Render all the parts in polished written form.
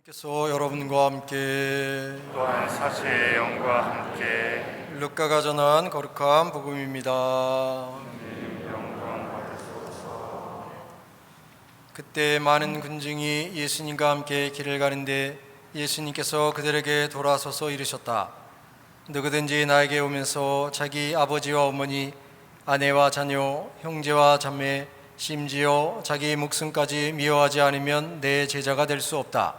께서 여러분과 함께 또한 사시의 영과 함께 루카가 전한 거룩한 복음입니다. 그때 많은 군중이 예수님과 함께 길을 가는데 예수님께서 그들에게 돌아서서 이르셨다. 누구든지 나에게 오면서 자기 아버지와 어머니, 아내와 자녀, 형제와 자매, 심지어 자기 목숨까지 미워하지 않으면 내 제자가 될 수 없다.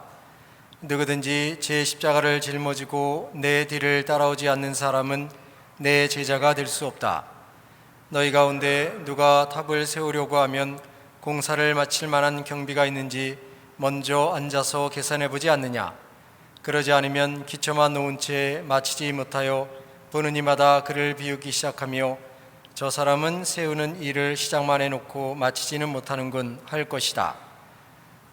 누구든지 제 십자가를 짊어지고 내 뒤를 따라오지 않는 사람은 내 제자가 될 수 없다. 너희 가운데 누가 탑을 세우려고 하면 공사를 마칠 만한 경비가 있는지 먼저 앉아서 계산해 보지 않느냐. 그러지 않으면 기초만 놓은 채 마치지 못하여 보는 이마다 그를 비우기 시작하며 저 사람은 세우는 일을 시작만 해놓고 마치지는 못하는군 할 것이다.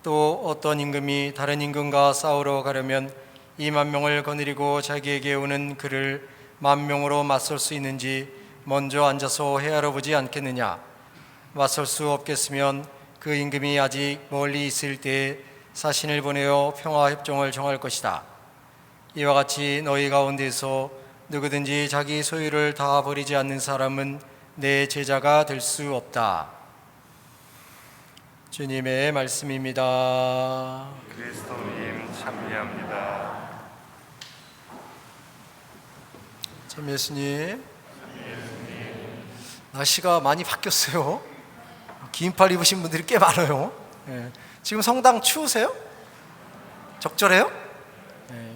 또 어떤 임금이 다른 임금과 싸우러 가려면 2만 명을 거느리고 자기에게 오는 그를 10,000명으로 맞설 수 있는지 먼저 앉아서 헤아려 보지 않겠느냐. 맞설 수 없겠으면 그 임금이 아직 멀리 있을 때에 사신을 보내어 평화협정을 정할 것이다. 이와 같이 너희 가운데서 누구든지 자기 소유를 다 버리지 않는 사람은 내 제자가 될 수 없다. 주님의 말씀입니다. 그리스도님 찬미합니다. 참 예수님, 날씨가 많이 바뀌었어요. 긴팔 입으신 분들이 꽤 많아요. 지금 성당 추우세요? 적절해요?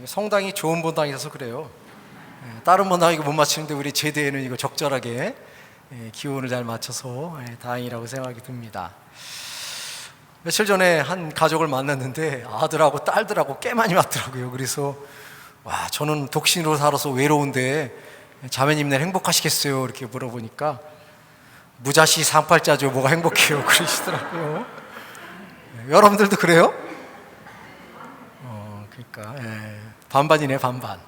성당이 좋은 본당이라서 그래요. 다른 본당 이거 못 맞추는데 우리 제대에는 이거 적절하게 기온을 잘 맞춰서 다행이라고 생각이 듭니다. 며칠 전에 한 가족을 만났는데 아들하고 딸들하고 꽤 많이 왔더라고요. 그래서 와, 저는 독신으로 살아서 외로운데 자매님네 행복하시겠어요? 이렇게 물어보니까 무자시 상팔자죠. 뭐가 행복해요? 그러시더라고요. 여러분들도 그래요? 그러니까 반반이네, 반반.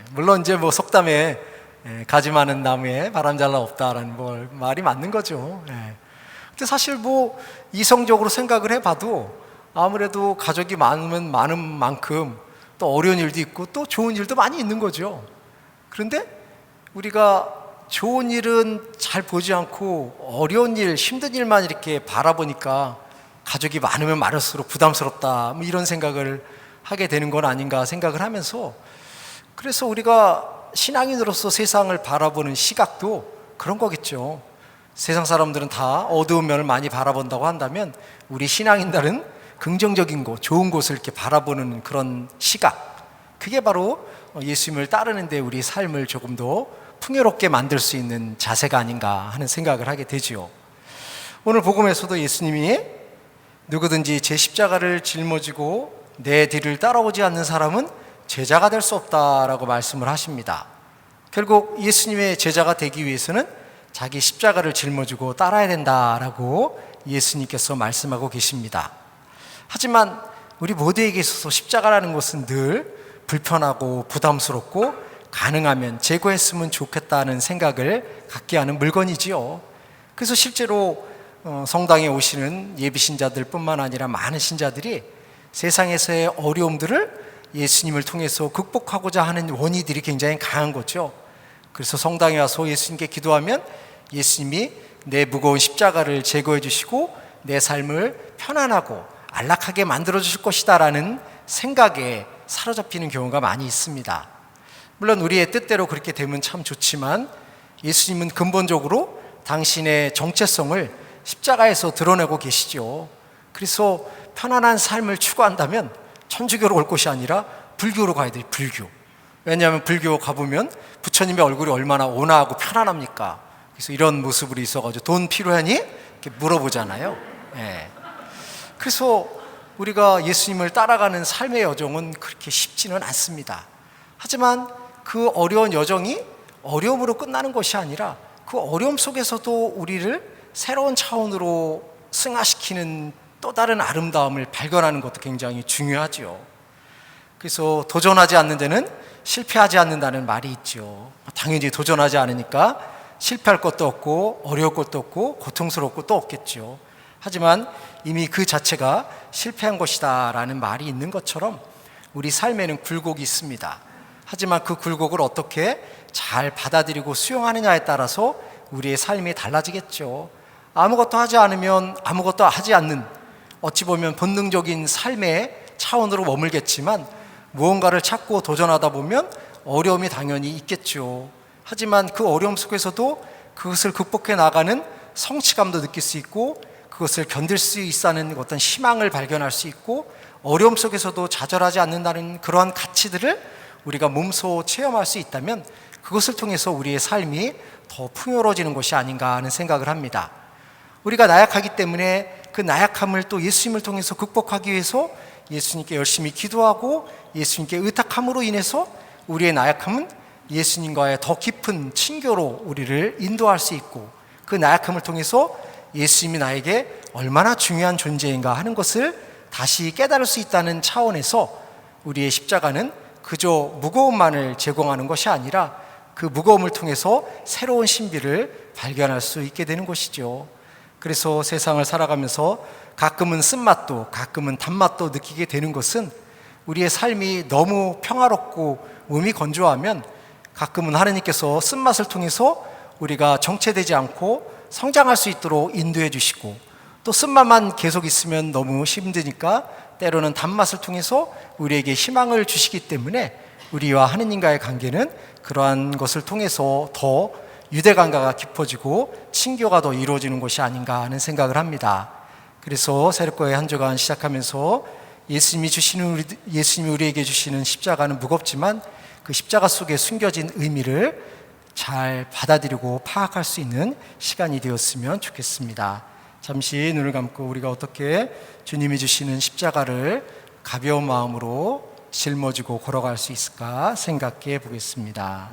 물론 이제 뭐 속담에 가지 많은 나무에 바람 잘라 없다라는 말이 맞는 거죠. 근데 사실 뭐 이성적으로 생각을 해봐도 아무래도 가족이 많으면 많은 만큼 또 어려운 일도 있고 또 좋은 일도 많이 있는 거죠. 그런데 우리가 좋은 일은 잘 보지 않고 어려운 일, 힘든 일만 이렇게 바라보니까 가족이 많으면 많을수록 부담스럽다, 뭐 이런 생각을 하게 되는 건 아닌가 생각을 하면서, 그래서 우리가 신앙인으로서 세상을 바라보는 시각도 그런 거겠죠. 세상 사람들은 다 어두운 면을 많이 바라본다고 한다면 우리 신앙인들은 긍정적인 곳, 좋은 곳을 이렇게 바라보는 그런 시각, 그게 바로 예수님을 따르는 데 우리 삶을 조금 더 풍요롭게 만들 수 있는 자세가 아닌가 하는 생각을 하게 되지요. 오늘 복음에서도 예수님이 누구든지 제 십자가를 짊어지고 내 뒤를 따라오지 않는 사람은 제자가 될 수 없다라고 말씀을 하십니다. 결국 예수님의 제자가 되기 위해서는 자기 십자가를 짊어지고 따라야 된다라고 예수님께서 말씀하고 계십니다. 하지만 우리 모두에게 있어서 십자가라는 것은 늘 불편하고 부담스럽고 가능하면 제거했으면 좋겠다는 생각을 갖게 하는 물건이지요. 그래서 실제로 성당에 오시는 예비신자들 뿐만 아니라 많은 신자들이 세상에서의 어려움들을 예수님을 통해서 극복하고자 하는 원의들이 굉장히 강한 거죠. 그래서 성당에 와서 예수님께 기도하면 예수님이 내 무거운 십자가를 제거해 주시고 내 삶을 편안하고 안락하게 만들어 주실 것이다 라는 생각에 사로잡히는 경우가 많이 있습니다. 물론 우리의 뜻대로 그렇게 되면 참 좋지만 예수님은 근본적으로 당신의 정체성을 십자가에서 드러내고 계시죠. 그래서 편안한 삶을 추구한다면 천주교로 올 것이 아니라 불교로 가야 돼요. 불교. 왜냐하면 불교 가보면 부처님의 얼굴이 얼마나 온화하고 편안합니까? 그래서 이런 모습으로 있어가지고 돈 필요하니? 이렇게 물어보잖아요. 그래서 우리가 예수님을 따라가는 삶의 여정은 그렇게 쉽지는 않습니다. 하지만 그 어려운 여정이 어려움으로 끝나는 것이 아니라 그 어려움 속에서도 우리를 새로운 차원으로 승화시키는 또 다른 아름다움을 발견하는 것도 굉장히 중요하죠. 그래서 도전하지 않는 데는 실패하지 않는다는 말이 있죠. 당연히 도전하지 않으니까 실패할 것도 없고 어려울 것도 없고 고통스러울 것도 없겠죠. 하지만 이미 그 자체가 실패한 것이다라는 말이 있는 것처럼 우리 삶에는 굴곡이 있습니다. 하지만 그 굴곡을 어떻게 잘 받아들이고 수용하느냐에 따라서 우리의 삶이 달라지겠죠. 아무것도 하지 않으면 아무것도 하지 않는, 어찌 보면 본능적인 삶의 차원으로 머물겠지만 무언가를 찾고 도전하다 보면 어려움이 당연히 있겠죠. 하지만 그 어려움 속에서도 그것을 극복해 나가는 성취감도 느낄 수 있고 그것을 견딜 수 있다는 어떤 희망을 발견할 수 있고 어려움 속에서도 좌절하지 않는다는 그러한 가치들을 우리가 몸소 체험할 수 있다면 그것을 통해서 우리의 삶이 더 풍요로워지는 것이 아닌가 하는 생각을 합니다. 우리가 나약하기 때문에 그 나약함을 또 예수님을 통해서 극복하기 위해서 예수님께 열심히 기도하고 예수님께 의탁함으로 인해서 우리의 나약함은 예수님과의 더 깊은 친교로 우리를 인도할 수 있고 그 나약함을 통해서 예수님이 나에게 얼마나 중요한 존재인가 하는 것을 다시 깨달을 수 있다는 차원에서 우리의 십자가는 그저 무거움만을 제공하는 것이 아니라 그 무거움을 통해서 새로운 신비를 발견할 수 있게 되는 것이죠. 그래서 세상을 살아가면서 가끔은 쓴맛도 가끔은 단맛도 느끼게 되는 것은 우리의 삶이 너무 평화롭고 몸이 건조하면 가끔은 하나님께서 쓴맛을 통해서 우리가 정체되지 않고 성장할 수 있도록 인도해 주시고 또 쓴맛만 계속 있으면 너무 힘드니까 때로는 단맛을 통해서 우리에게 희망을 주시기 때문에 우리와 하느님과의 관계는 그러한 것을 통해서 더 유대감가가 깊어지고 친교가 더 이루어지는 것이 아닌가 하는 생각을 합니다. 그래서 새롭게 한 주간 시작하면서 예수님이 우리에게 주시는 십자가는 무겁지만 그 십자가 속에 숨겨진 의미를 잘 받아들이고 파악할 수 있는 시간이 되었으면 좋겠습니다. 잠시 눈을 감고 우리가 어떻게 주님이 주시는 십자가를 가벼운 마음으로 짊어지고 걸어갈 수 있을까 생각해 보겠습니다.